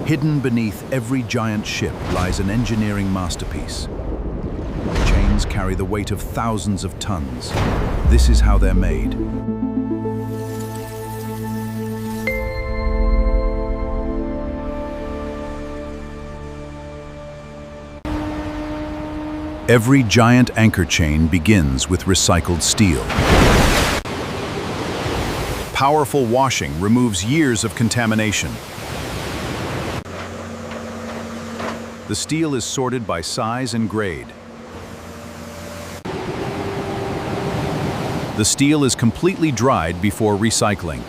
Hidden beneath every giant ship lies an engineering masterpiece. The chains carry the weight of thousands of tons. This is how they're made. Every giant anchor chain begins with recycled steel. Powerful washing removes years of contamination. The steel is sorted by size and grade. The steel is completely dried before recycling.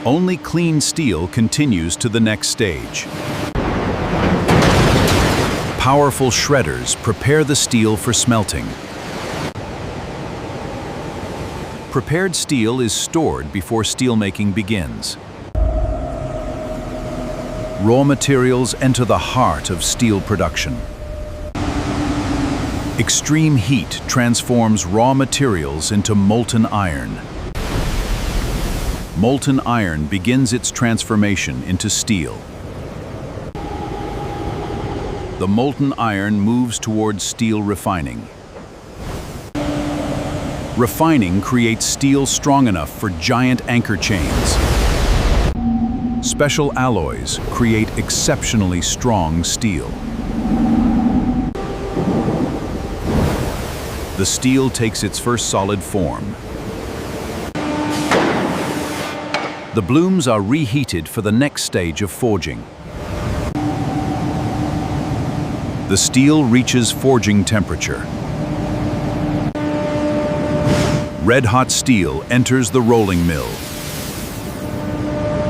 Only clean steel continues to the next stage. Powerful shredders prepare the steel for smelting. Prepared steel is stored before steelmaking begins. Raw materials enter the heart of steel production. Extreme heat transforms raw materials into molten iron. Molten iron begins its transformation into steel. The molten iron moves towards steel refining. Refining creates steel strong enough for giant anchor chains. Special alloys create exceptionally strong steel. The steel takes its first solid form. The blooms are reheated for the next stage of forging. The steel reaches forging temperature. Red-hot steel enters the rolling mill.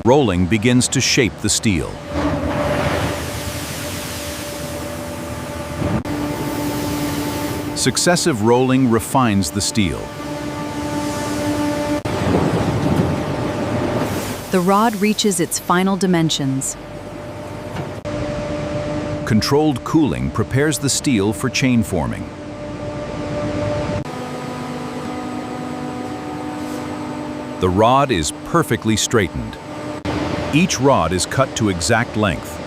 Rolling begins to shape the steel. Successive rolling refines the steel. The rod reaches its final dimensions. Controlled cooling prepares the steel for chain forming. The rod is perfectly straightened. Each rod is cut to exact length.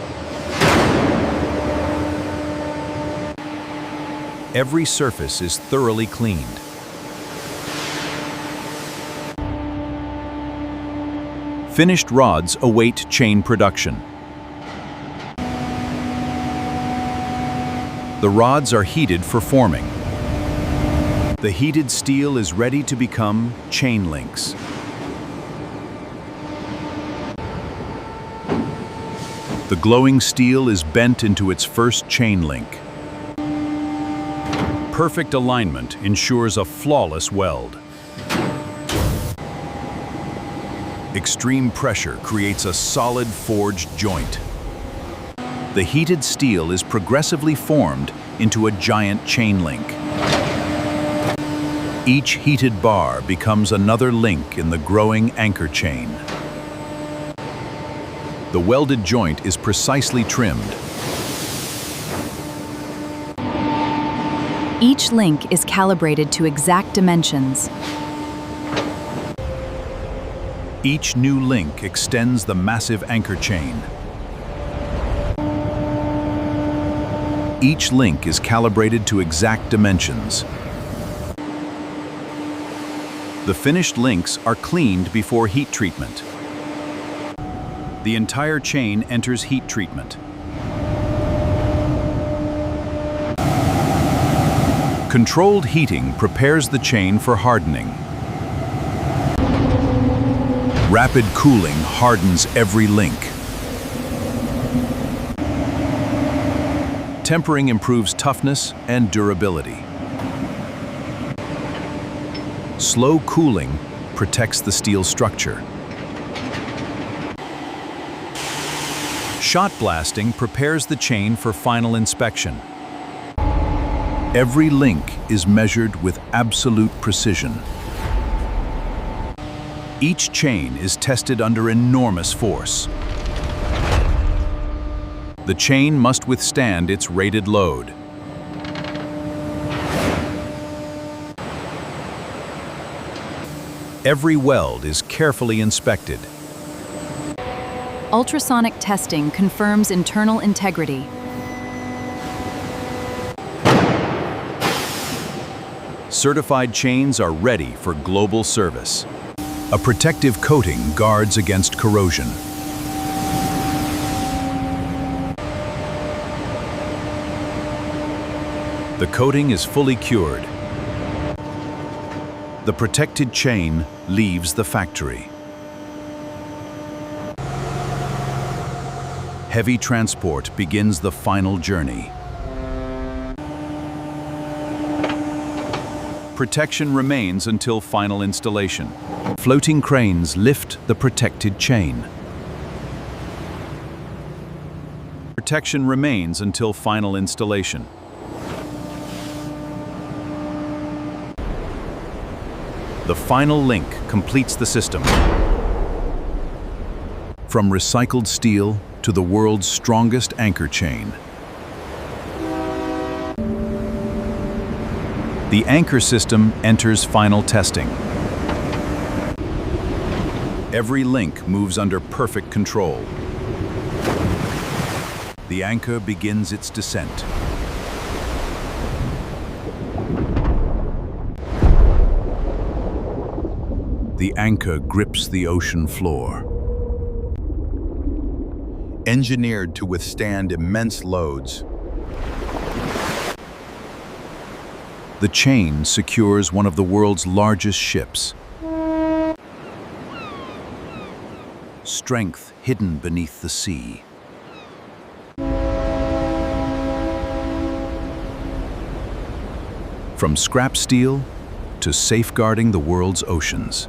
Every surface is thoroughly cleaned. Finished rods await chain production. The rods are heated for forming. The heated steel is ready to become chain links. The glowing steel is bent into its first chain link. Perfect alignment ensures a flawless weld. Extreme pressure creates a solid forged joint. The heated steel is progressively formed into a giant chain link. Each heated bar becomes another link in the growing anchor chain. The welded joint is precisely trimmed. Each link is calibrated to exact dimensions. Each new link extends the massive anchor chain. Each link is calibrated to exact dimensions. The finished links are cleaned before heat treatment. The entire chain enters heat treatment. Controlled heating prepares the chain for hardening. Rapid cooling hardens every link. Tempering improves toughness and durability. Slow cooling protects the steel structure. Shot blasting prepares the chain for final inspection. Every link is measured with absolute precision. Each chain is tested under enormous force. The chain must withstand its rated load. Every weld is carefully inspected. Ultrasonic testing confirms internal integrity. Certified chains are ready for global service. A protective coating guards against corrosion. The coating is fully cured. The protected chain leaves the factory. Heavy transport begins the final journey. Protection remains until final installation. Floating cranes lift the protected chain. Protection remains until final installation. The final link completes the system. From recycled steel to the world's strongest anchor chain. The anchor system enters final testing. Every link moves under perfect control. The anchor begins its descent. The anchor grips the ocean floor. Engineered to withstand immense loads, The chain secures one of the world's largest ships. Strength hidden beneath the sea. From scrap steel to safeguarding the world's oceans.